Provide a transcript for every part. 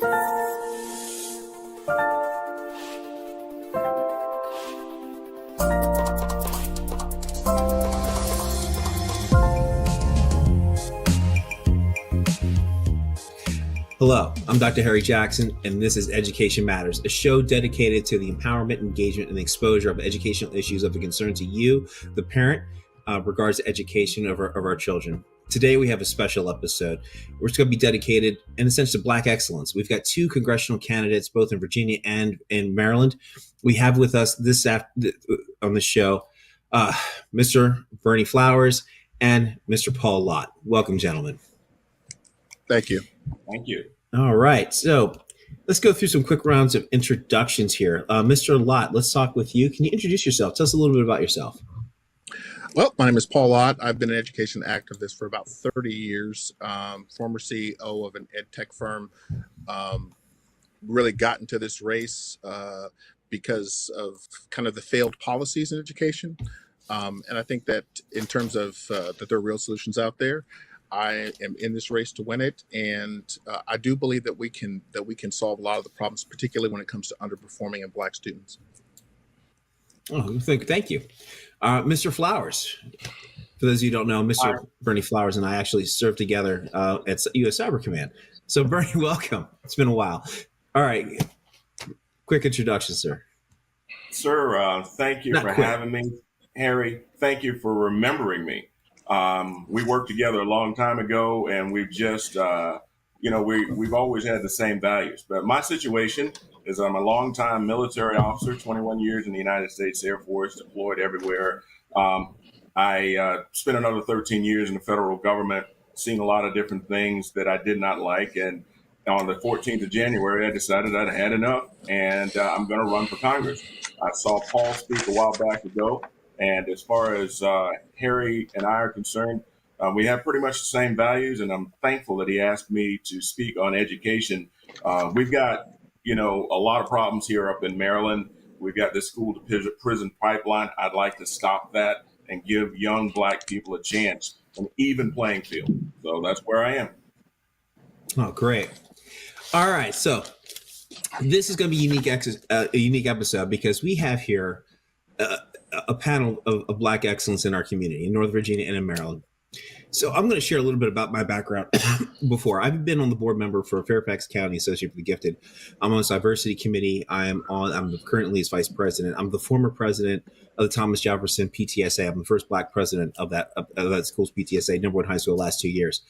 Hello, I'm Dr. Harry Jackson, and this is Education Matters, a show dedicated to the empowerment, engagement, and exposure of educational issues of concern to you, the parent, regards to education of our children. Today, we have a special episode. We're going to be dedicated, in a sense, to Black excellence. We've got two congressional candidates, both in Virginia and in Maryland. We have with us on the show, Mr. Berney Flowers and Mr. Paul Lott. Welcome, gentlemen. Thank you. Thank you. All right. So let's go through some quick rounds of introductions here. Mr. Lott, let's talk with you. Can you introduce yourself? Tell us a little bit about yourself. Well, my name is Paul Lott. I've been an education activist for about 30 years, former CEO of an ed tech firm. Really got into this race because of kind of the failed policies in education. And I think that in terms of that there are real solutions out there. I am in this race to win it, and I do believe that we can solve a lot of the problems, particularly when it comes to underperforming and Black students. Oh, thank you, Mr. Flowers. For those of you who don't know, Mr. Berney Flowers and I actually served together at U.S. Cyber Command. So, Berney, welcome. It's been a while. All right, quick introduction, sir. Sir, thank you for having me. Harry, thank you for remembering me. We worked together a long time ago, and we've just, we've always had the same values. But my situation is I'm a longtime military officer, 21 years in the United States Air Force, deployed everywhere. I spent another 13 years in the federal government, seen a lot of different things that I did not like. And on the 14th of January, I decided I'd had enough, and I'm going to run for Congress. I saw Paul speak a while back ago. And as far as Harry and I are concerned, we have pretty much the same values, and I'm thankful that he asked me to speak on education. We've got, a lot of problems here up in Maryland. We've got this school to prison pipeline. I'd like to stop that and give young Black people a chance, an even playing field. So that's where I am. Oh, great. All right. So this is going to be a unique episode because we have here a panel of Black excellence in our community in North Virginia and in Maryland. So I'm going to share a little bit about my background before. I've been on the board member for Fairfax County Association for the Gifted. I'm on its diversity committee. I'm currently its vice president. I'm the former president of the Thomas Jefferson PTSA. I'm the first Black president of that school's PTSA, number one high school the last 2 years.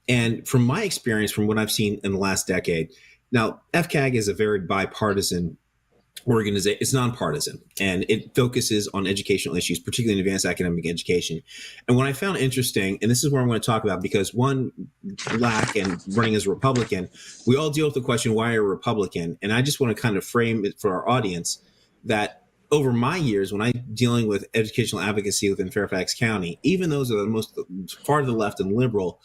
And from my experience, from what I've seen in the last decade, now FCAG is a very bipartisan organization. It's nonpartisan, and it focuses on educational issues, particularly in advanced academic education. And what I found interesting, and this is where I'm going to talk about, because one, Black and running as a Republican, we all deal with the question, why are you a Republican? And I just want to kind of frame it for our audience that over my years, when I'm dealing with educational advocacy within Fairfax County, even those are the most far to the left and liberal,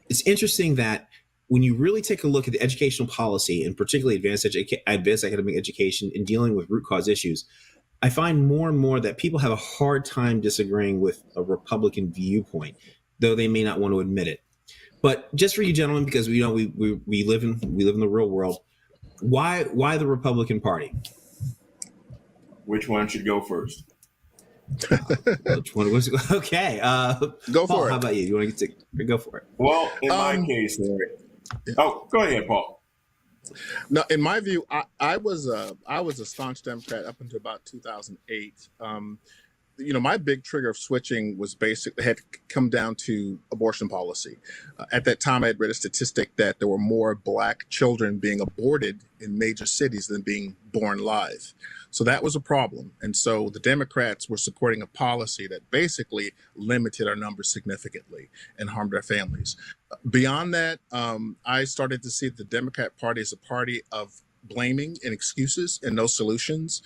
it's interesting that when you really take a look at the educational policy, and particularly advanced academic education, in dealing with root cause issues, I find more and more that people have a hard time disagreeing with a Republican viewpoint, though they may not want to admit it. But just for you gentlemen, because we live in the real world, why the Republican Party? Which one should go first? Which one was okay? Go Paul, for it. how about you? You want to go for it? Well, in my case, Harry. Oh, go ahead, Paul. No, in my view, I was a staunch Democrat up until about 2008. My big trigger of switching was basically had come down to abortion policy. At that time, I had read a statistic that there were more Black children being aborted in major cities than being born live. So that was a problem. And so the Democrats were supporting a policy that basically limited our numbers significantly and harmed our families. Beyond that, I started to see the Democrat Party as a party of blaming and excuses and no solutions,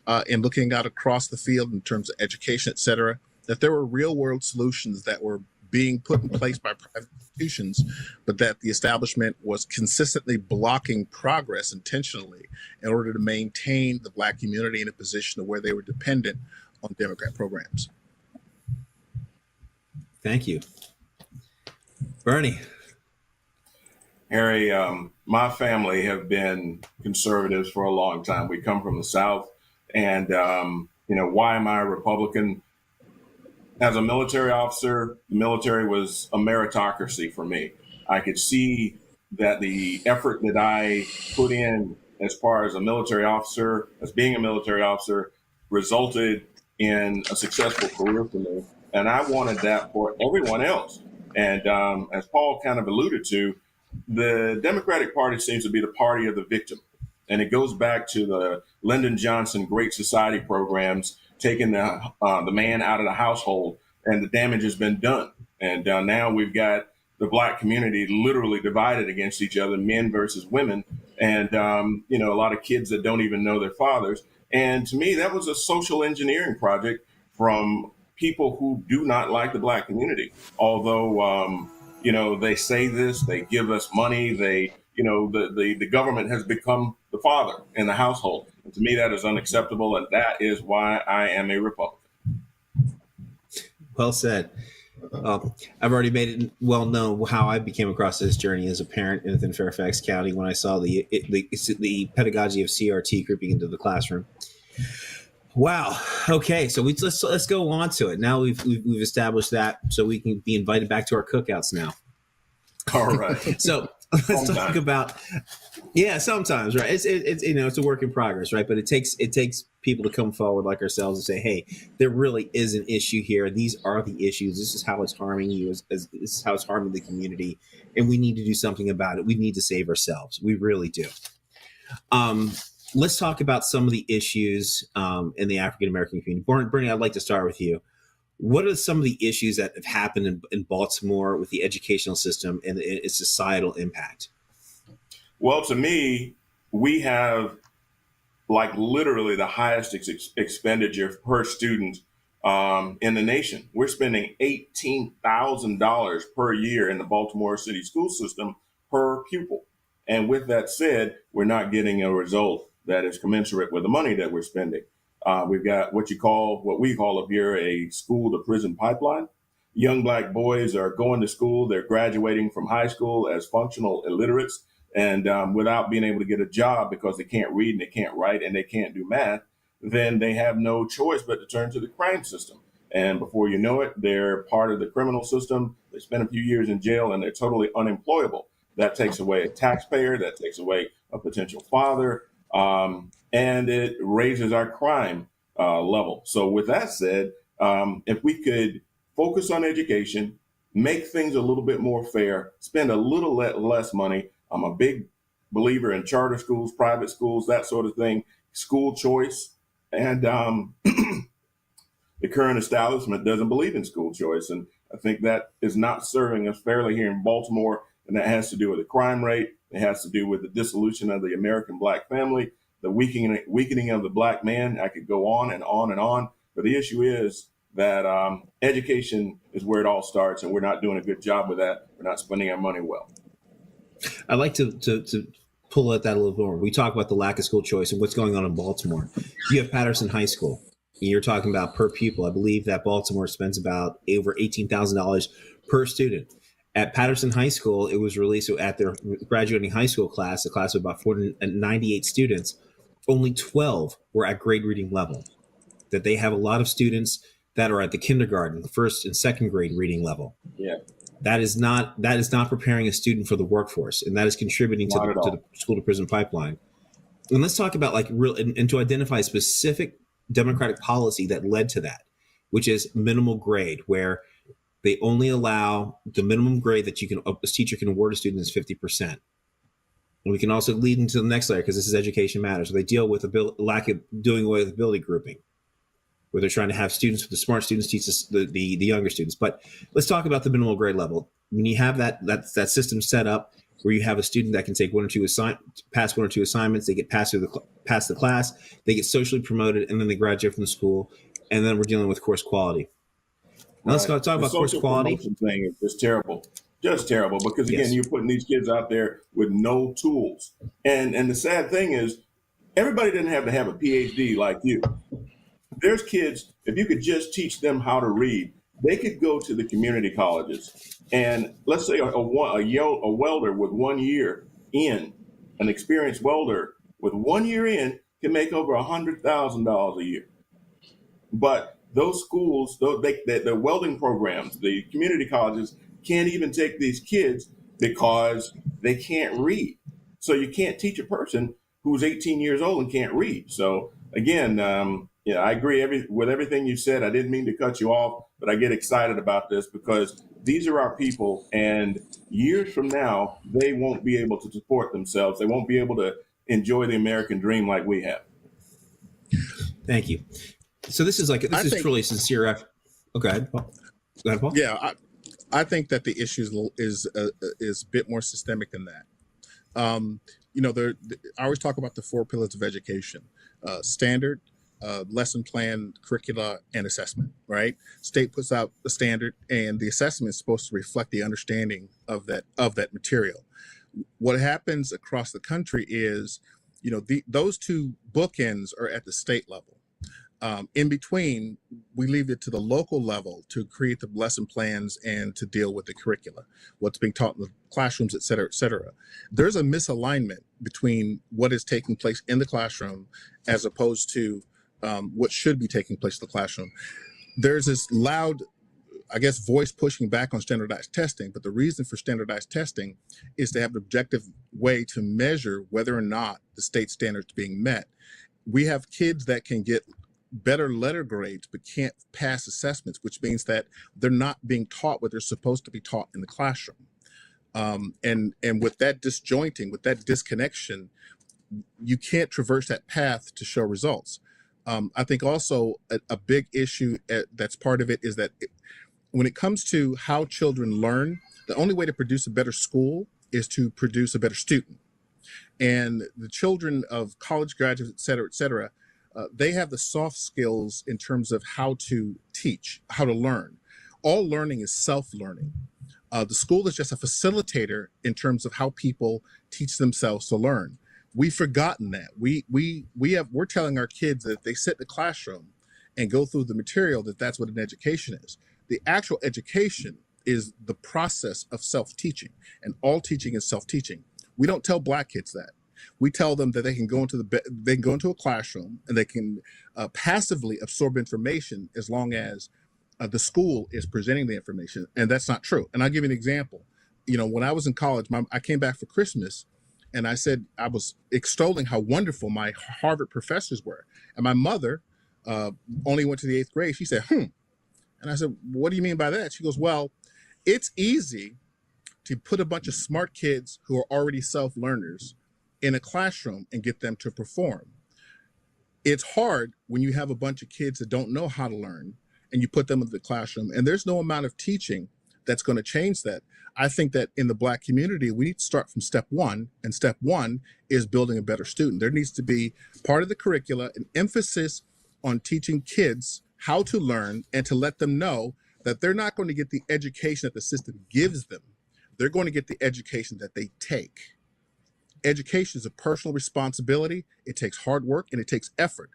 and looking out across the field in terms of education, et cetera, that there were real world solutions that were being put in place by private institutions, but that the establishment was consistently blocking progress intentionally in order to maintain the Black community in a position where they were dependent on Democrat programs. Thank you. Berney. Harry, my family have been conservatives for a long time. We come from the South, and why am I a Republican? As a military officer, the military was a meritocracy for me. I could see that the effort that I put in as far as a military officer, as being a military officer, resulted in a successful career for me. And I wanted that for everyone else. And as Paul kind of alluded to, the Democratic Party seems to be the party of the victim. And it goes back to the Lyndon Johnson Great Society programs, taking the man out of the household, and the damage has been done. And now we've got the Black community literally divided against each other, men versus women, and a lot of kids that don't even know their fathers. And to me, that was a social engineering project from people who do not like the Black community. Although they say this, they give us money, the government has become the father in the household. And to me, that is unacceptable, and that is why I am a Republican. Well said. I've already made it well known how I became across this journey as a parent within Fairfax County when I saw the pedagogy of CRT creeping into the classroom. Wow. Okay, so let's go on to it. Now we've established that, so we can be invited back to our cookouts now. All right. So let's talk about. Yeah, sometimes, right? It's it's a work in progress, right? But it takes people to come forward like ourselves and say, hey, there really is an issue here. These are the issues. This is how it's harming you. This is how it's harming the community, and we need to do something about it. We need to save ourselves. We really do. Let's talk about some of the issues in the African American community. Berney, I'd like to start with you. What are some of the issues that have happened in Baltimore with the educational system and its societal impact? Well, to me, we have literally the highest expenditure per student in the nation. We're spending $18,000 per year in the Baltimore City school system per pupil. And with that said, we're not getting a result that is commensurate with the money that we're spending. We've got what we call up here a school to prison pipeline. Young Black boys are going to school. They're graduating from high school as functional illiterates, and without being able to get a job because they can't read and they can't write and they can't do math, then they have no choice but to turn to the crime system. And before you know it, they're part of the criminal system. They spend a few years in jail and they're totally unemployable. That takes away a taxpayer, that takes away a potential father, and it raises our crime level. So with that said, if we could focus on education, make things a little bit more fair, spend a little less money. I'm a big believer in charter schools, private schools, that sort of thing, school choice. And the current establishment doesn't believe in school choice. And I think that is not serving us fairly here in Baltimore. And that has to do with the crime rate. It has to do with the dissolution of the American Black family, the weakening of the Black man. I could go on and on and on. But the issue is that education is where it all starts, and we're not doing a good job with that. We're not spending our money well. I'd like to pull at that a little more. We talk about the lack of school choice and what's going on in Baltimore. You have Patterson High School. You're talking about per pupil. I believe that Baltimore spends about over $18,000 per student. At Patterson High School, it was released at their graduating high school class, a class of about 498 students, only 12 were at grade reading level. That they have a lot of students that are at the kindergarten, first and second grade reading level. Yeah. That is not preparing a student for the workforce, and that is contributing to the school to prison pipeline. And let's talk about and to identify a specific Democratic policy that led to that, which is minimal grade, where they only allow the minimum grade that a teacher can award a student is 50%. And we can also lead into the next layer, because this is Education Matters. They deal with lack of doing away with ability grouping, where they're trying to have the smart students teach the younger students. But let's talk about the minimal grade level. When you have that system set up where you have a student that can take pass one or two assignments, they get past the class, they get socially promoted, and then they graduate from the school, and then we're dealing with course quality. Now let's talk about course quality. Thing is just terrible, because again, you're putting these kids out there with no tools, and the sad thing is, everybody doesn't have to have a PhD like you. There's kids, if you could just teach them how to read, they could go to the community colleges, and let's say a welder with 1 year in an experienced welder with 1 year in can make over $100,000 a year. But those schools, the welding programs, the community colleges can't even take these kids because they can't read. So you can't teach a person who's 18 years old and can't read. So again, I agree with everything you said. I didn't mean to cut you off, but I get excited about this because these are our people, and years from now, they won't be able to support themselves. They won't be able to enjoy the American dream like we have. Thank you. So this is truly sincere effort. Oh, go ahead, Paul. Go ahead, Paul. Yeah, I think that the issue is a bit more systemic than that. I always talk about the 4 pillars of education: standard, lesson plan, curricula, and assessment. Right? State puts out the standard, and the assessment is supposed to reflect the understanding of that material. What happens across the country is, those two bookends are at the state level. In between, we leave it to the local level to create the lesson plans and to deal with the curricula, what's being taught in the classrooms, et cetera, et cetera. There's a misalignment between what is taking place in the classroom as opposed to what should be taking place in the classroom. There's this loud, voice pushing back on standardized testing, but the reason for standardized testing is to have an objective way to measure whether or not the state standards are being met. We have kids that can get better letter grades but can't pass assessments, which means that they're not being taught what they're supposed to be taught in the classroom. And with that disjointing, with that disconnection, you can't traverse that path to show results. I think also a big issue that's part of it is that when it comes to how children learn, the only way to produce a better school is to produce a better student. And the children of college graduates, et cetera, they have the soft skills in terms of how to teach, how to learn. All learning is self-learning. The school is just a facilitator in terms of how people teach themselves to learn. We've forgotten that. We're telling our kids that if they sit in the classroom and go through the material, that's what an education is. The actual education is the process of self-teaching, and all teaching is self-teaching. We don't tell Black kids that. We tell them that they can go into a classroom and they can passively absorb information as long as the school is presenting the information, and that's not true. And I'll give you an example. When I was in college, I came back for Christmas, and I said I was extolling how wonderful my Harvard professors were, and my mother only went to the 8th grade. She said, and I said, what do you mean by that? She goes, well, it's easy to put a bunch of smart kids who are already self-learners in a classroom and get them to perform. It's hard when you have a bunch of kids that don't know how to learn and you put them in the classroom, and there's no amount of teaching that's going to change that. I think that in the Black community, we need to start from step one, and step one is building a better student. There needs to be part of the curricula, an emphasis on teaching kids how to learn and to let them know that they're not going to get the education that the system gives them. They're going to get the education that they take. Education is a personal responsibility. It takes hard work and it takes effort.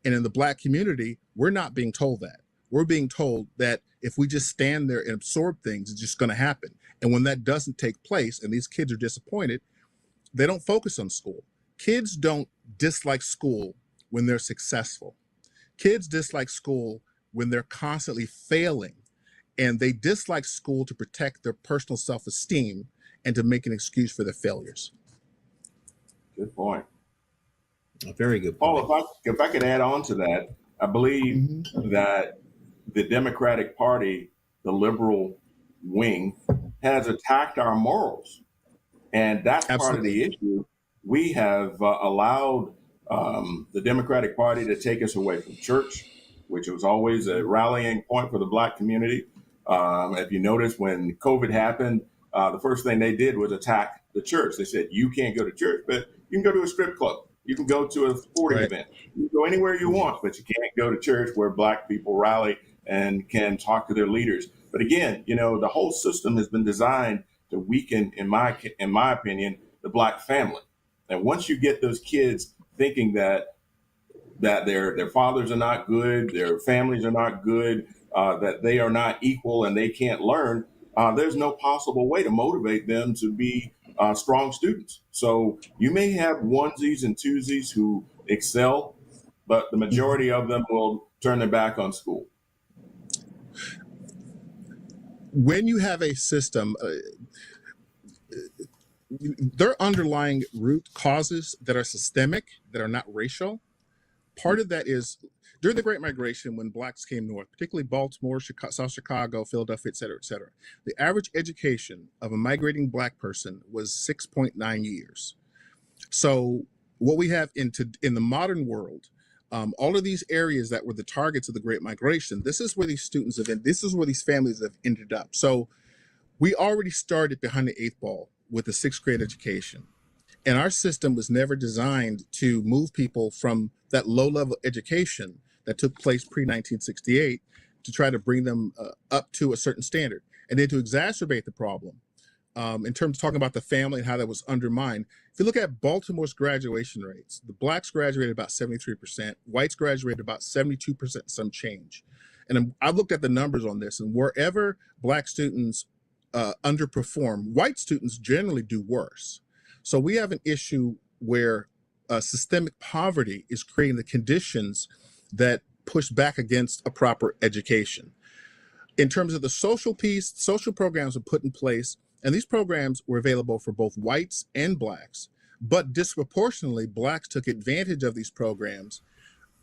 And in the Black community, we're not being told that. We're being told that if we just stand there and absorb things, it's just going to happen. And when that doesn't take place and these kids are disappointed, they don't focus on school. Kids don't dislike school when they're successful. Kids dislike school when they're constantly failing, and they dislike school to protect their personal self-esteem and to make an excuse for their failures. Good point. A very good point. Paul, if I could add on to that, I believe that the Democratic Party, the liberal wing, has attacked our morals. And that's part of the issue. We have allowed the Democratic Party to take us away from church, which was always a rallying point for the Black community. If you notice, when COVID happened, the first thing they did was attack the church. They said, you can't go to church, but you can go to a strip club. You can go to a sporting event. You can go anywhere you want, but you can't go to church where Black people rally and can talk to their leaders. But again, the whole system has been designed to weaken, in my opinion, the Black family. And once you get those kids thinking that their fathers are not good, their families are not good, that they are not equal and they can't learn, there's no possible way to motivate them to be strong students. So you may have onesies and twosies who excel, but the majority of them will turn their back on school. When you have a system, there are underlying root causes that are systemic, that are not racial. Part of that is during the Great Migration, when blacks came north, particularly Baltimore, South Chicago, Philadelphia, et cetera, the average education of a migrating black person was 6.9 years. So what we have in the modern world, all of these areas that were the targets of the Great Migration, this is where these students have been, this is where these families have ended up. So we already started behind the eighth ball with a sixth grade education. And our system was never designed to move people from that low level education that took place pre-1968 to try to bring them up to a certain standard. And then to exacerbate the problem, in terms of talking about the family and how that was undermined. If you look at Baltimore's graduation rates, the blacks graduated about 73%, whites graduated about 72%, some change. And I've looked at the numbers on this, and wherever black students underperform, white students generally do worse. So we have an issue where systemic poverty is creating the conditions that push back against a proper education. In terms of the social piece, social programs were put in place, and these programs were available for both whites and blacks, but disproportionately, blacks took advantage of these programs,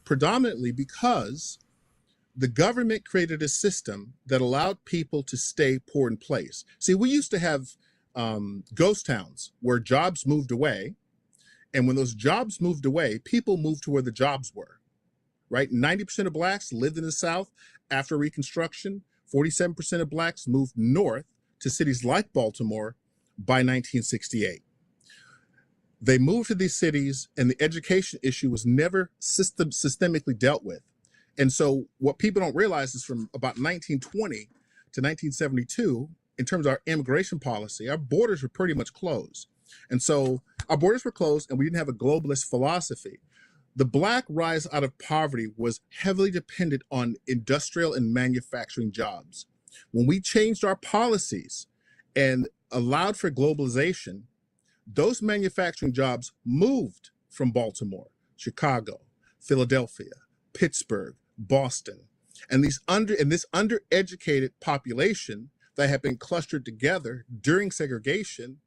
predominantly because the government created a system that allowed people to stay poor in place. See, we used to have ghost towns where jobs moved away. And when those jobs moved away, people moved to where the jobs were, right? 90% of blacks lived in the South after Reconstruction. 47% of blacks moved north to cities like Baltimore by 1968. They moved to these cities and the education issue was never systemically dealt with. And so what people don't realize is from about 1920 to 1972, in terms of our immigration policy, our borders were pretty much closed. And so our borders were closed and we didn't have a globalist philosophy. The black rise out of poverty was heavily dependent on industrial and manufacturing jobs. When we changed our policies and allowed for globalization, those manufacturing jobs moved from Baltimore, Chicago, Philadelphia, Pittsburgh, Boston. And this undereducated population that had been clustered together during segregation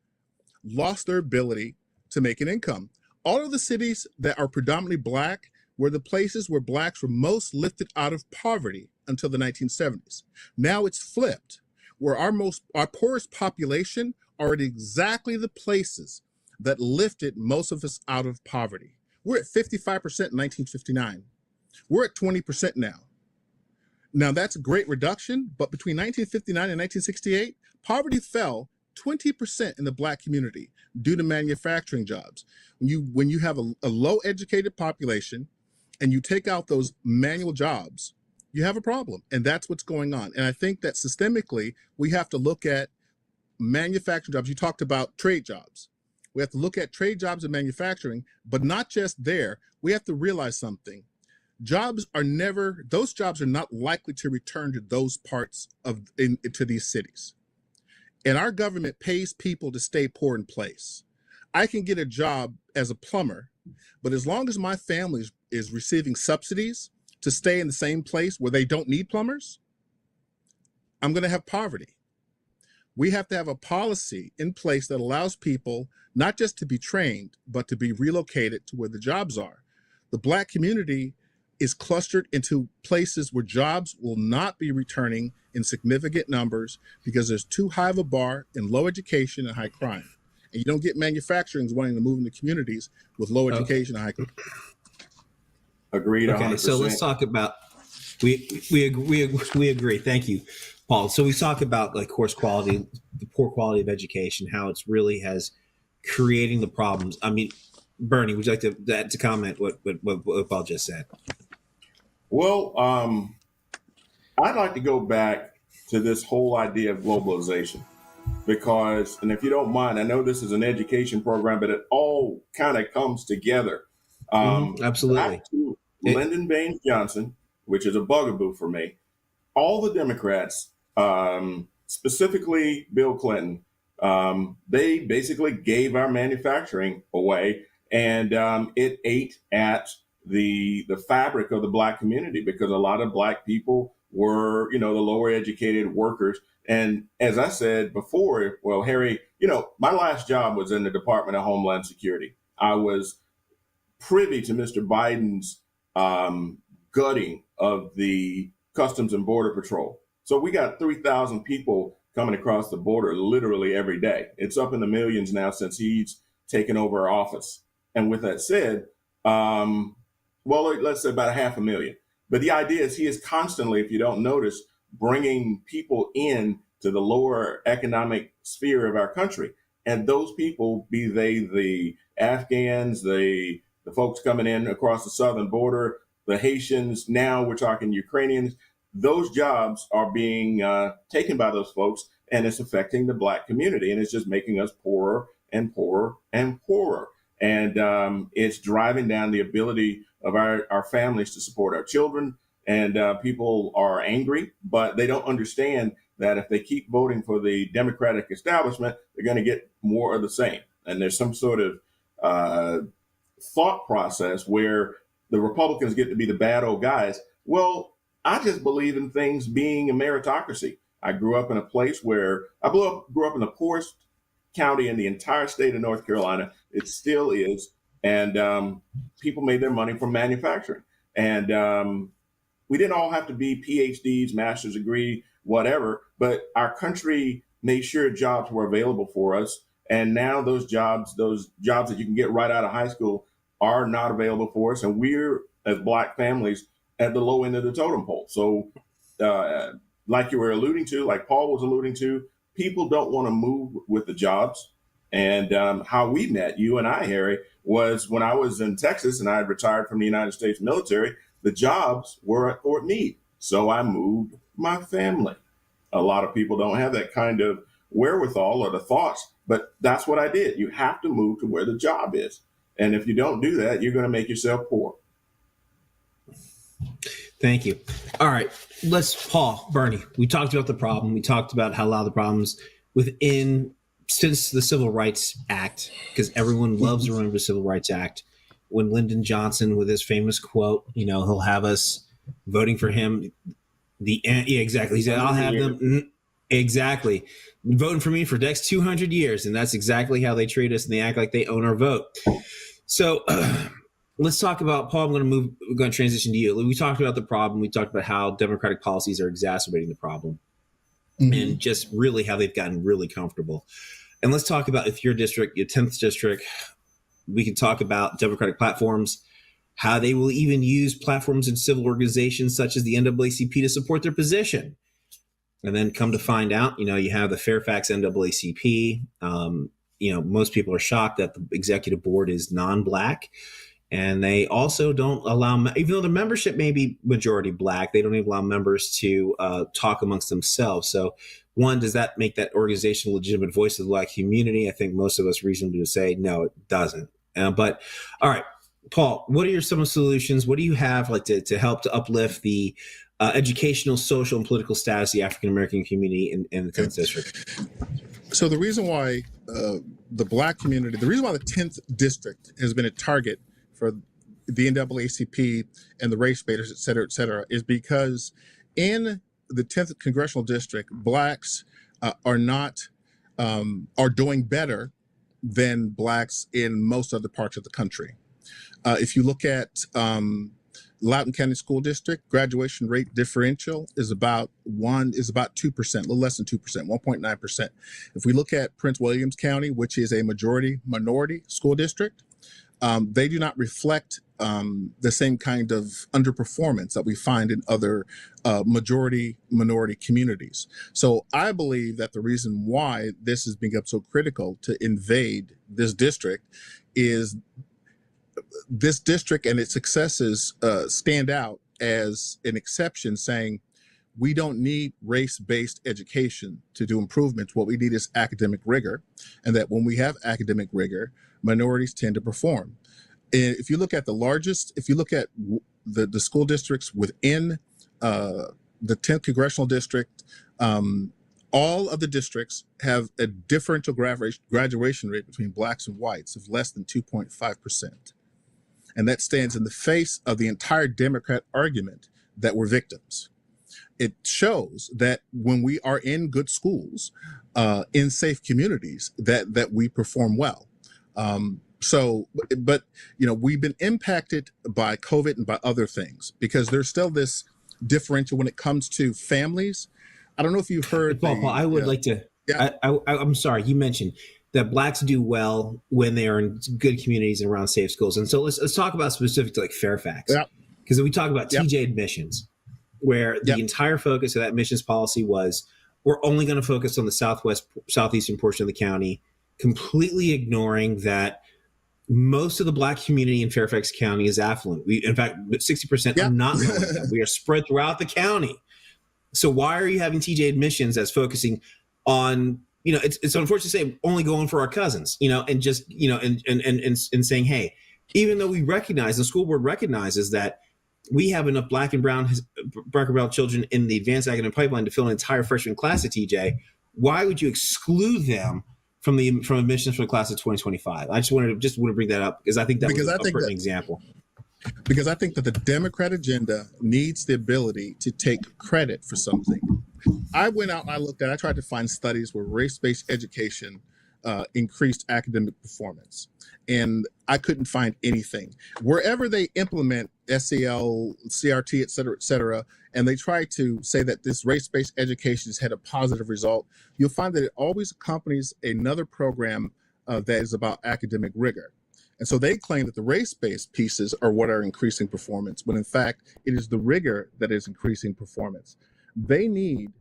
lost their ability to make an income. All of the cities that are predominantly black were the places where blacks were most lifted out of poverty until the 1970s. Now it's flipped, where our poorest population are at exactly the places that lifted most of us out of poverty. We're at 55% in 1959. We're at 20% now. Now that's a great reduction, but between 1959 and 1968, poverty fell 20% in the black community due to manufacturing jobs. When you have a low educated population and you take out those manual jobs, you have a problem. And that's what's going on. And I think that systemically, we have to look at manufacturing jobs. You talked about trade jobs. We have to look at trade jobs and manufacturing, but not just there. We have to realize something. Those jobs are not likely to return to those parts to these cities. And our government pays people to stay poor in place. I can get a job as a plumber, but as long as my family is receiving subsidies to stay in the same place where they don't need plumbers, I'm going to have poverty. We have to have a policy in place that allows people not just to be trained, but to be relocated to where the jobs are. The black community is clustered into places where jobs will not be returning in significant numbers because there's too high of a bar in low education and high crime. And you don't get manufacturings wanting to move into communities with low education and high crime. Agreed. Okay, 100%. so let's talk about, we agree. Thank you, Paul. So we talk about like course quality, the poor quality of education, how it's really has creating the problems. I mean, Berney, would you like to comment what Paul just said? Well, I'd like to go back to this whole idea of globalization because, and if you don't mind, I know this is an education program, but it all kind of comes together. Absolutely. Back to Lyndon Baines Johnson, which is a bugaboo for me. All the Democrats, specifically Bill Clinton, they basically gave our manufacturing away, and it ate at the fabric of the Black community, because a lot of Black people were, the lower educated workers. And as I said before, well, Harry, my last job was in the Department of Homeland Security. I was privy to Mr. Biden's gutting of the Customs and Border Patrol. So we got 3,000 people coming across the border literally every day. It's up in the millions now since he's taken over our office. And with that said, let's say about 500,000. But the idea is he is constantly, if you don't notice, bringing people in to the lower economic sphere of our country. And those people, be they the Afghans, the folks coming in across the southern border, the Haitians, now we're talking Ukrainians, those jobs are being taken by those folks, and it's affecting the Black community, and it's just making us poorer and poorer and poorer. And it's driving down the ability of our families to support our children. And people are angry, but they don't understand that if they keep voting for the Democratic establishment, they're going to get more of the same. And there's some sort of thought process where the Republicans get to be the bad old guys. Well, I just believe in things being a meritocracy. I grew up in a place where grew up in the poorest county in the entire state of North Carolina. It still is. And people made their money from manufacturing. And we didn't all have to be PhDs, master's degree, whatever, but our country made sure jobs were available for us. And now those jobs that you can get right out of high school are not available for us. And we're, as Black families, at the low end of the totem pole. So like you were alluding to, like Paul was alluding to, people don't want to move with the jobs. And how we met, you and I, Harry, was when I was in Texas and I had retired from the United States military. The jobs were at Fort Meade. So I moved my family. A lot of people don't have that kind of wherewithal or the thoughts, but that's what I did. You have to move to where the job is. And if you don't do that, you're going to make yourself poor. Thank you. All right. Paul, Berney, we talked about the problem. We talked about how a lot of the problems since the Civil Rights Act, because everyone loves to remember the Civil Rights Act. When Lyndon Johnson, with his famous quote, he'll have us voting for him. Exactly. He said, I'll have them. Exactly. Voting for me for the next 200 years. And that's exactly how they treat us. And they act like they own our vote. So let's talk about, Paul, we're going to transition to you. We talked about the problem. We talked about how Democratic policies are exacerbating the problem, and just really how they've gotten really comfortable. And let's talk about, if your district, your 10th district, we can talk about Democratic platforms, how they will even use platforms in civil organizations such as the NAACP to support their position. And then come to find out, you have the Fairfax NAACP. Most people are shocked that the executive board is non-Black. And they also don't allow, even though the membership may be majority Black, they don't even allow members to talk amongst themselves. So one, does that make that organization a legitimate voice of the Black community? I think most of us reasonably would say, no, it doesn't. But all right, Paul, what are some solutions? What do you have to help to uplift the educational, social, and political status of the African-American community in the 10th district? So the reason why the Black community, the reason why the 10th district has been a target for the NAACP and the race baiters, et cetera, is because in the 10th congressional district, Blacks are doing better than Blacks in most other parts of the country. If you look at Loudoun County School District, graduation rate differential is about 2%, a little less than 2%, 1.9%. If we look at Prince Williams County, which is a majority minority school district, they do not reflect the same kind of underperformance that we find in other majority minority communities. So I believe that the reason why this has become so critical to invade this district is this district and its successes stand out as an exception, saying we don't need race-based education to do improvements. What we need is academic rigor, and that when we have academic rigor, minorities tend to perform. And if you look at the school districts within the 10th congressional district, all All of the districts have a differential graduation rate between blacks and whites of less than 2.5%. And that stands in the face of the entire Democrat argument that we're victims. It shows that when we are in good schools, in safe communities, that we perform well. But we've been impacted by COVID and by other things because there's still this differential when it comes to families. I don't know if you've heard. Paul, I would like to. Yeah. I'm sorry. You mentioned that blacks do well when they are in good communities and around safe schools, and so let's talk about specific to like Fairfax, because we talk about TJ admissions, where the entire focus of that admissions policy was we're only going to focus on the southeastern portion of the county, completely ignoring that most of the black community in Fairfax County is affluent. In fact, 60% are not low income. We are spread throughout the county. So why are you having TJ admissions as focusing on, it's unfortunate to say only going for our cousins, and just, and saying, hey, even though we recognize, the school board recognizes that we have enough black and brown children in the advanced academic pipeline to fill an entire freshman class at TJ, why would you exclude them from admissions for the class of 2025? I just wanted to bring that up because I think that was a pertinent example. Because I think that the Democrat agenda needs the ability to take credit for something. I went out and I tried to find studies where race-based education increased academic performance. And I couldn't find anything. Wherever they implement SEL, CRT, et cetera, and they try to say that this race-based education has had a positive result, you'll find that it always accompanies another program that is about academic rigor. And so they claim that the race-based pieces are what are increasing performance, when in fact, it is the rigor that is increasing performance. They need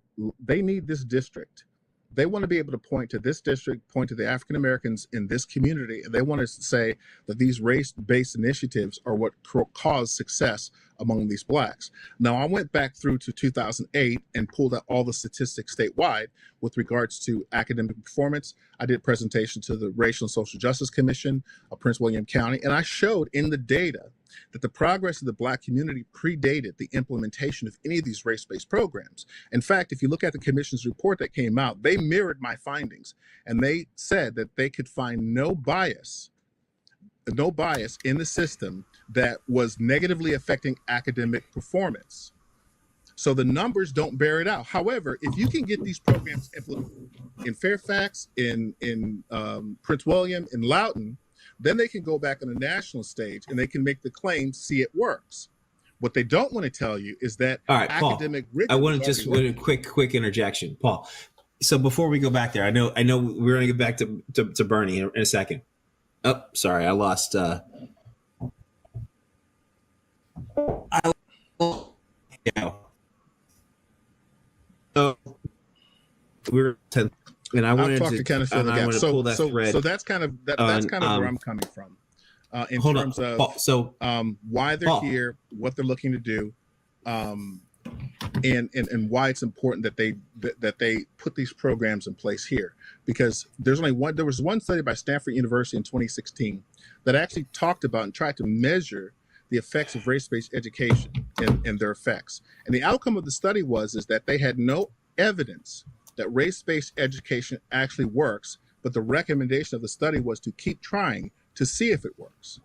this district. They want to be able to point to this district, point to the African Americans in this community, and they want to say that these race-based initiatives are what caused success among these blacks. Now, I went back through to 2008 and pulled out all the statistics statewide with regards to academic performance. I did a presentation to the Racial and Social Justice Commission of Prince William County, and I showed in the data that the progress of the black community predated the implementation of any of these race-based programs. In fact, if you look at the commission's report that came out, they mirrored my findings, and they said that they could find no bias in the system that was negatively affecting academic performance. So the numbers don't bear it out. However, if you can get these programs implemented in Fairfax, in Prince William, in Loudoun, then they can go back on a national stage and they can make the claim, see, it works. What they don't want to tell you is that academic rigor. I want to just a quick interjection, Paul. So before we go back there, I know we're going to get back to Berney in a second. Oh, sorry, I lost. So we're 10. And I wanted to kind of pull that thread. So that's kind of where I'm coming from, in terms of why they're here, what they're looking to do, and why it's important that they put these programs in place here. Because there was one study by Stanford University in 2016 that actually talked about and tried to measure the effects of race-based education and their effects. And the outcome of the study is that they had no evidence that race-based education actually works, but the recommendation of the study was to keep trying to see if it works.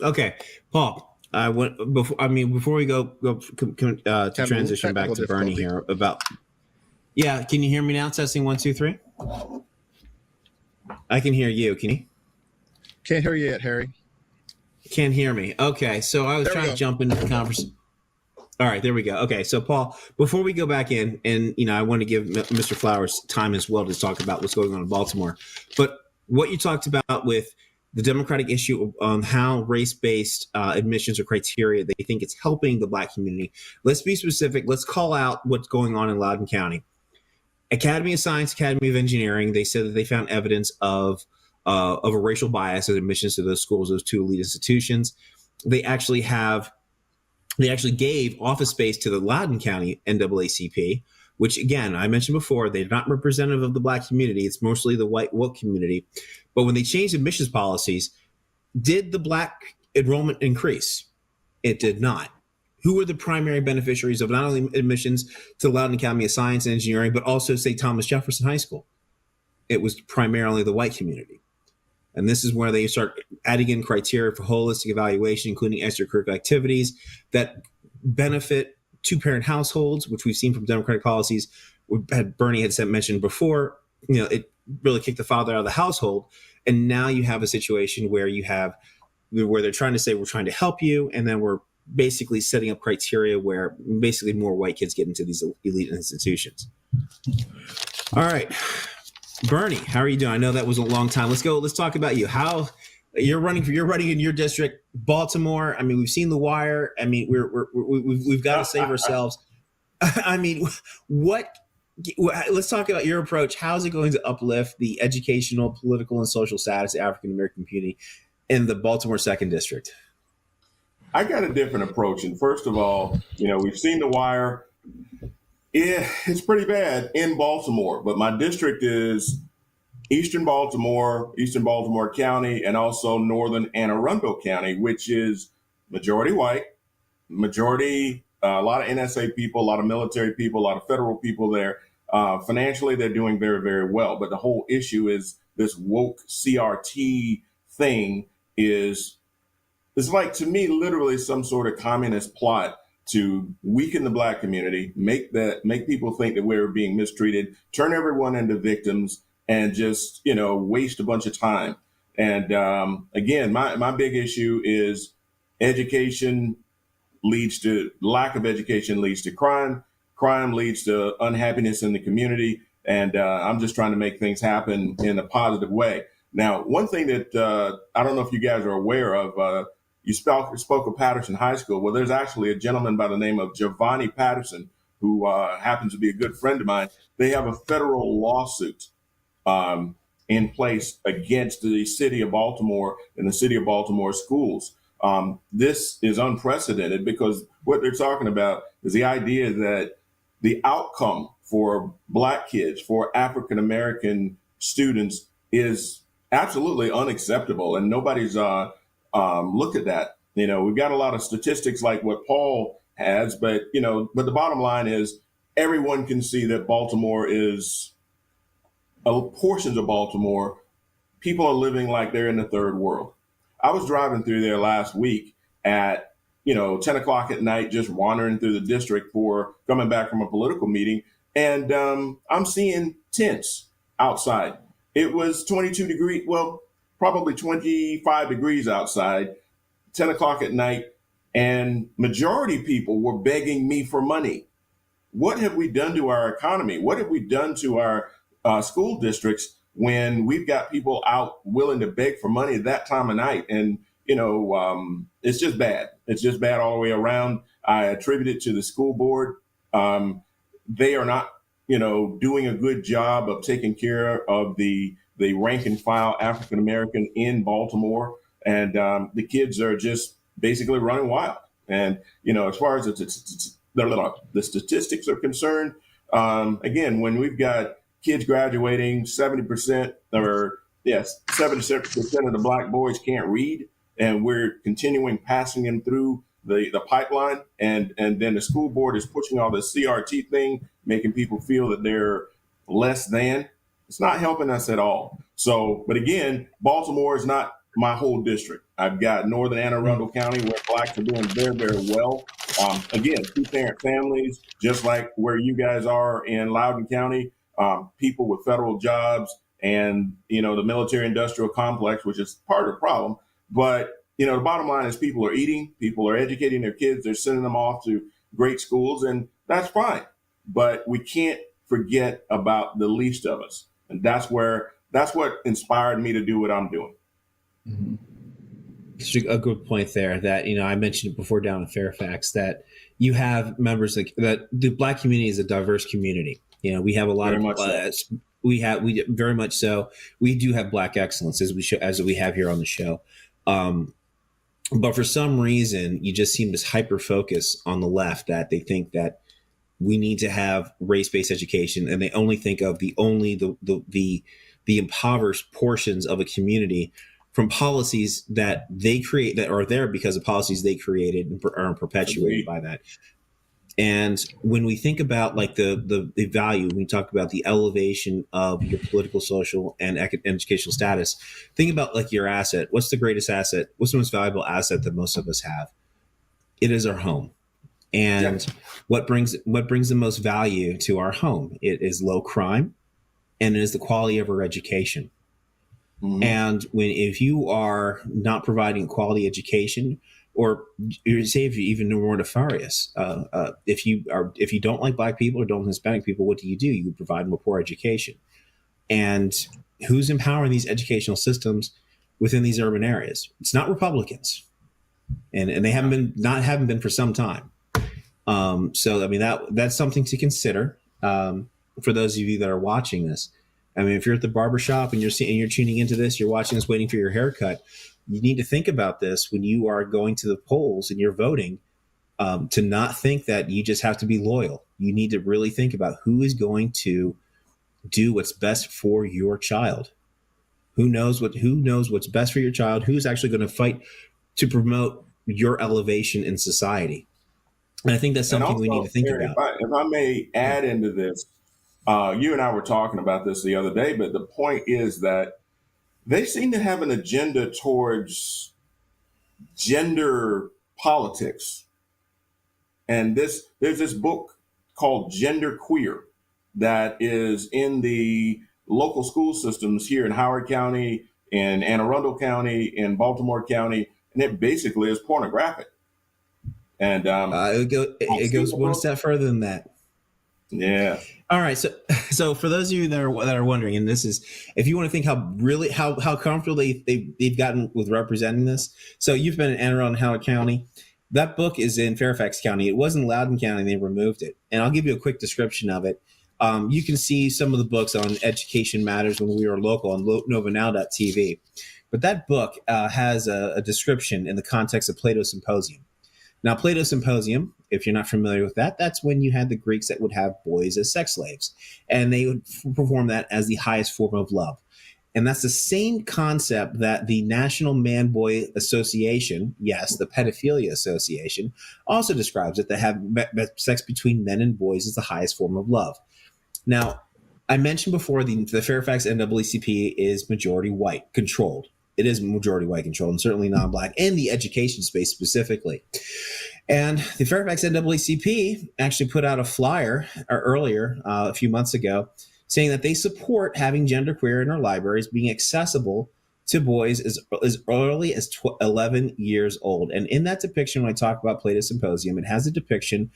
Okay, Paul. Before we go to transition back to Berney here about. Yeah, can you hear me now? Testing 1, 2, 3. I can hear you. Can you? Can't hear you yet, Harry. Can't hear me. Okay, so I was trying to jump into the conversation. All right, there we go. Okay, so Paul, before we go back in, and I want to give Mr. Flowers time as well to talk about what's going on in Baltimore. But what you talked about with the Democratic issue on how race-based admissions or criteria, they think it's helping the black community. Let's be specific. Let's call out what's going on in Loudoun County. Academy of Science, Academy of Engineering, they said that they found evidence of a racial bias in admissions to those schools, those two elite institutions. They actually gave office space to the Loudoun County NAACP, which, again, I mentioned before, they're not representative of the black community. It's mostly the white woke community. But when they changed admissions policies, did the black enrollment increase? It did not. who were the primary beneficiaries of not only admissions to Loudoun Academy of Science and Engineering, but also St. Thomas Jefferson High School? It was primarily the white community. And this is where they start adding in criteria for holistic evaluation, including extracurricular activities that benefit two-parent households, which we've seen from Democratic policies. Berney had mentioned before, it really kicked the father out of the household. And now you have a situation where they're trying to say, we're trying to help you. And then we're basically setting up criteria where basically more white kids get into these elite institutions. All right. Berney, how are you doing? I know that was a long time. Let's talk about you. How you're running in your district, Baltimore. I mean, we've seen The Wire. I mean, we've got to save ourselves. I mean, let's talk about your approach. How's it going to uplift the educational, political, and social status of the African American community in the Baltimore 2nd District? I got a different approach. And first of all, we've seen The Wire. Yeah, it's pretty bad in Baltimore, but my district is Eastern Baltimore County, and also Northern Anne Arundel County, which is majority white, a lot of NSA people, a lot of military people, a lot of federal people there. Financially, they're doing very, very well. But the whole issue is this woke CRT thing it's like, to me, literally some sort of communist plot to weaken the Black community, make people think that we're being mistreated, turn everyone into victims, and just, waste a bunch of time. And again, my big issue is lack of education leads to crime. Crime leads to unhappiness in the community. And I'm just trying to make things happen in a positive way. Now, one thing that I don't know if you guys are aware of, you spoke of Patterson High School. Well, there's actually a gentleman by the name of Giovanni Patterson, who happens to be a good friend of mine. They have a federal lawsuit in place against the city of Baltimore and the city of Baltimore schools. This is unprecedented because what they're talking about is the idea that the outcome for Black kids, for African American students, is absolutely unacceptable, and nobody's looked at that. We've got a lot of statistics like what Paul has, but the bottom line is everyone can see that Baltimore is portions of Baltimore. People are living like they're in the third world. I was driving through there last week at 10 o'clock at night, just wandering through the district for coming back from a political meeting, and I'm seeing tents outside. It was 22 degrees. Well, probably 25 degrees outside, 10 o'clock at night, and majority people were begging me for money. What have we done to our economy? What have we done to our school districts when we've got people out willing to beg for money at that time of night? And, it's just bad. It's just bad all the way around. I attribute it to the school board. They are not, doing a good job of taking care of the rank and file African American in Baltimore, and the kids are just basically running wild. And as far as the statistics are concerned, again, when we've got kids graduating, 70% or 70% of the Black boys can't read, and we're continuing passing them through the pipeline, and then the school board is pushing all this CRT thing, making people feel that they're less than. It's not helping us at all. So, but again, Baltimore is not my whole district. I've got Northern Anne Arundel County, where Blacks are doing very, very well. Again, two-parent families, just like where you guys are in Loudoun County, people with federal jobs, and the military-industrial complex, which is part of the problem. But the bottom line is people are eating, people are educating their kids, they're sending them off to great schools, and that's fine. But we can't forget about the least of us. And that's what inspired me to do what I'm doing. Mm-hmm. It's a good point there that, I mentioned it before down in Fairfax, that you have members like that. The Black community is a diverse community. We have a lot we very much so. We do have Black excellence as we have here on the show. But for some reason, you just seem to hyper focus on the left that they think that we need to have race-based education, and they only think of the impoverished portions of a community from policies that they create, that are there because of policies they created and are perpetuated by that. And when we think about like the value, we talk about the elevation of your political, social, and educational status. Think about like your asset. What's the greatest asset? What's the most valuable asset that most of us have? It is our home. And what brings the most value to our home? It is low crime, and it is the quality of our education. Mm-hmm. And if you are not providing quality education, or say if you even more nefarious, if you don't like Black people or don't like Hispanic people, what do? You provide them a poor education. And who's empowering these educational systems within these urban areas? It's not Republicans, and they haven't been for some time. So I mean that's something to consider for those of you that are watching this. I mean, if you're at the barbershop and you're tuning into this, you're watching this, waiting for your haircut, you need to think about this when you are going to the polls and you're voting, to not think that you just have to be loyal. You need to really think about who is going to do what's best for your child. Who knows what's best for your child? Who's actually going to fight to promote your elevation in society? And I think that's something we need to think about. If I may add into this, you and I were talking about this the other day, but the point is that they seem to have an agenda towards gender politics. And there's this book called Gender Queer that is in the local school systems here in Howard County, in Anne Arundel County, in Baltimore County, and it basically is pornographic. And it goes one step further than that. Yeah. All right. So for those of you that are wondering, and this is, if you want to think how comfortable they've gotten with representing this. So you've been in Anne Arundel and Howard County. That book is in Fairfax County. It was in Loudoun County. They removed it. And I'll give you a quick description of it. You can see some of the books on education matters when we were local on novanow.tv. But that book has a description in the context of Plato's Symposium. Now, Plato's Symposium, if you're not familiar with that, that's when you had the Greeks that would have boys as sex slaves, and they would perform that as the highest form of love. And that's the same concept that the National Man-Boy Association, yes, the Pedophilia Association, also describes it, that have sex between men and boys is the highest form of love. Now, I mentioned before the Fairfax NAACP is majority white controlled. It is majority white controlled, and certainly non-Black, and the education space specifically. And the Fairfax NAACP actually put out a flyer earlier, a few months ago, saying that they support having genderqueer in our libraries being accessible to boys as early as 11 years old. And in that depiction, when I talk about Plato's Symposium, it has a depiction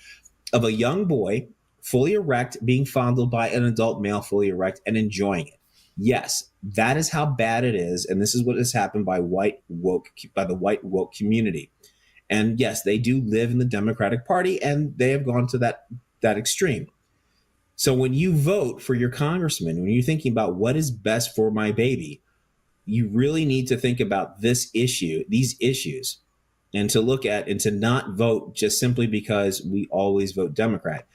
of a young boy fully erect being fondled by an adult male fully erect and enjoying it. Yes, that is how bad it is, and this is what has happened by the white woke community. And yes, they do live in the Democratic Party, and they have gone to that extreme. So when you vote for your congressman, when you're thinking about what is best for my baby, you really need to think about these issues, and to look at and to not vote just simply because we always vote Democrat.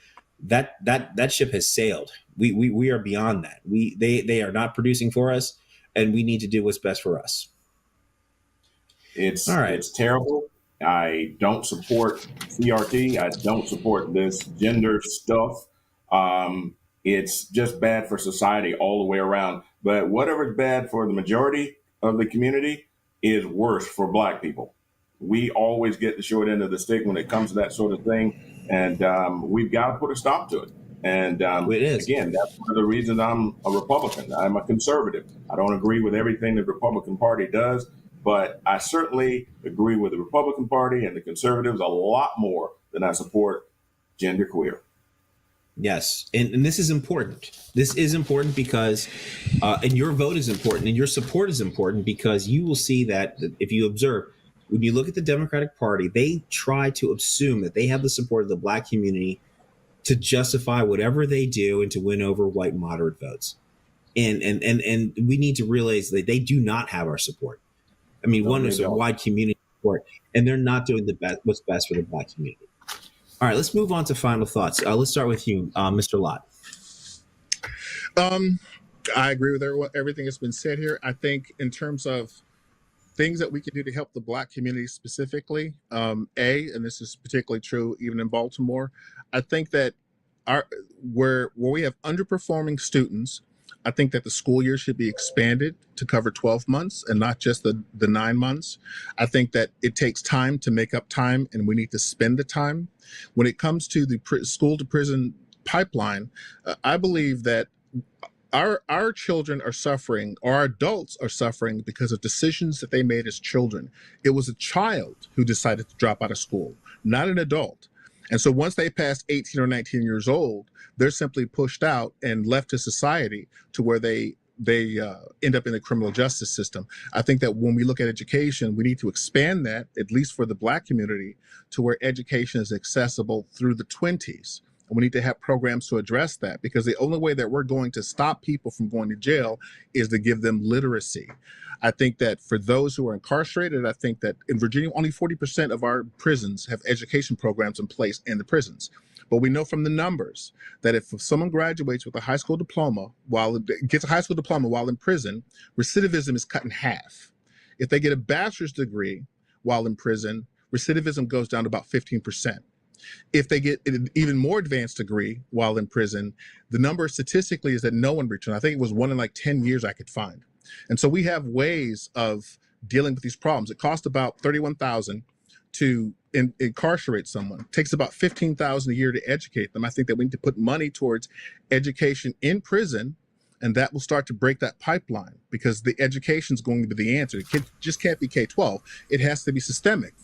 That ship has sailed. We are beyond that. They are not producing for us, and we need to do what's best for us. It's terrible. I don't support CRT. I don't support this gender stuff. It's just bad for society all the way around. But whatever's bad for the majority of the community is worse for Black people. We always get the short end of the stick when it comes to that sort of thing. And we've got to put a stop to it. And again, that's one of the reasons I'm a Republican. I'm a conservative. I don't agree with everything the Republican Party does, but I certainly agree with the Republican Party and the conservatives a lot more than I support genderqueer. Yes. And this is important. This is important because, and your vote is important and your support is important, because you will see that if you observe, when you look at the Democratic Party, they try to assume that they have the support of the Black community to justify whatever they do and to win over white moderate votes. And we need to realize that they do not have our support. I mean, one is a wide community support, and they're not doing what's best for the Black community. All right, let's move on to final thoughts. Let's start with you, Mr. Lott. I agree with everything that's been said here. I think in terms of things that we can do to help the Black community specifically. And this is particularly true even in Baltimore, I think that where we have underperforming students, I think that the school year should be expanded to cover 12 months and not just the 9 months. I think that it takes time to make up time, and we need to spend the time. When it comes to the school to prison pipeline, I believe that our children are suffering, or our adults are suffering because of decisions that they made as children. It was a child who decided to drop out of school, not an adult. And so once they pass 18 or 19 years old, they're simply pushed out and left to society to where they end up in the criminal justice system. I think that when we look at education, we need to expand that, at least for the Black community, to where education is accessible through the 20s. And we need to have programs to address that, because the only way that we're going to stop people from going to jail is to give them literacy. I think that for those who are incarcerated, I think that in Virginia, only 40% of our prisons have education programs in place in the prisons. But we know from the numbers that if someone graduates with a high school diploma, gets a high school diploma while in prison, recidivism is cut in half. If they get a bachelor's degree while in prison, recidivism goes down to about 15%. If they get an even more advanced degree while in prison, the number statistically is that no one returns. I think it was 1 in like 10 years I could find. And so we have ways of dealing with these problems. It costs about $31,000 to incarcerate someone. It takes about $15,000 a year to educate them. I think that we need to put money towards education in prison, and that will start to break that pipeline, because the education is going to be the answer. It just can't be K-12. It has to be systemic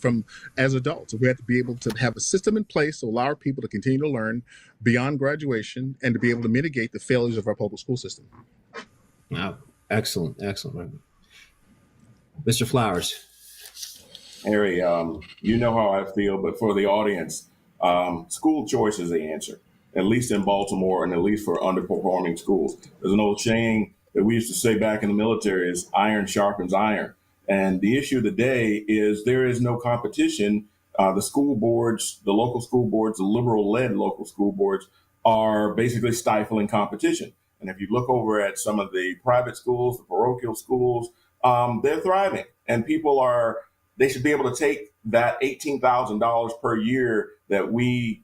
as adults. We have to be able to have a system in place to allow our people to continue to learn beyond graduation and to be able to mitigate the failures of our public school system. Wow. Excellent. Mr. Flowers. Harry, you know how I feel, but for the audience, school choice is the answer, at least in Baltimore and at least for underperforming schools. There's an old saying that we used to say back in the military is iron sharpens iron. And the issue of the day is there is no competition. The school boards, the local school boards, the liberal-led local school boards are basically stifling competition. And if you look over at some of the private schools, the parochial schools, they're thriving. And they should be able to take that $18,000 per year that we,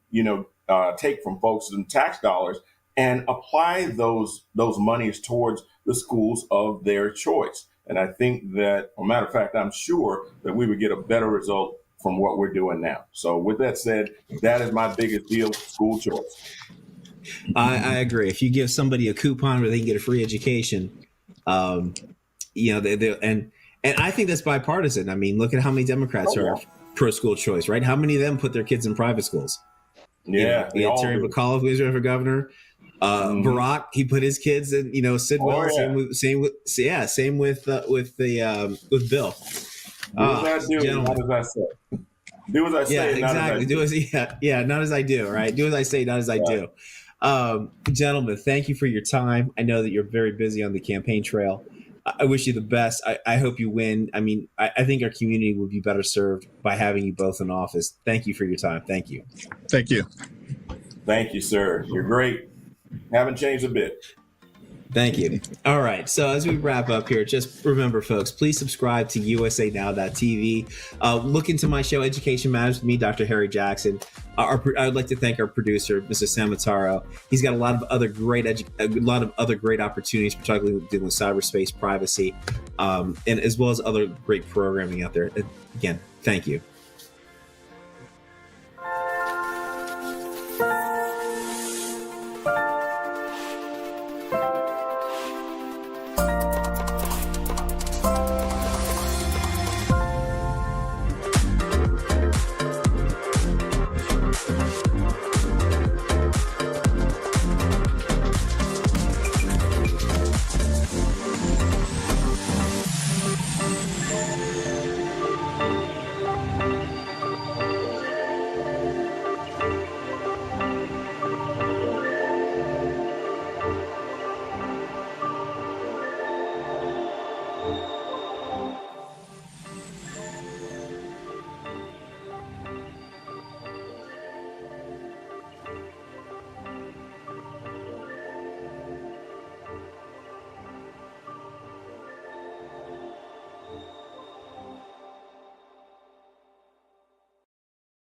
take from folks in tax dollars and apply those monies towards the schools of their choice. And I think that, as a matter of fact, I'm sure that we would get a better result from what we're doing now. So with that said, that is my biggest deal, school choice. I agree. If you give somebody a coupon where they can get a free education, and I think that's bipartisan. I mean, look at how many Democrats are pro school choice, right? How many of them put their kids in private schools? Yeah, Terry McAuliffe was running for governor. Barack, he put his kids in, Sidwell. Same with Bill. Do as I do, not as I say. Do as I say, yeah, exactly. Not as I do. Right? Do as I say, not as I do. Gentlemen, thank you for your time. I know that you're very busy on the campaign trail. I wish you the best. I hope you win. I mean, I think our community would be better served by having you both in office. Thank you for your time. Thank you. Thank you. Thank you, sir. You're great. Haven't changed a bit. Thank you. All right. So as we wrap up here, just remember, folks, please subscribe to usanow.tv. Look into my show, Education Matters with me, Dr. Harry Jackson. I would like to thank our producer, Mr. Samataro. He's got a lot of other great opportunities, particularly dealing with cyberspace, privacy, and as well as other great programming out there. Again, thank you.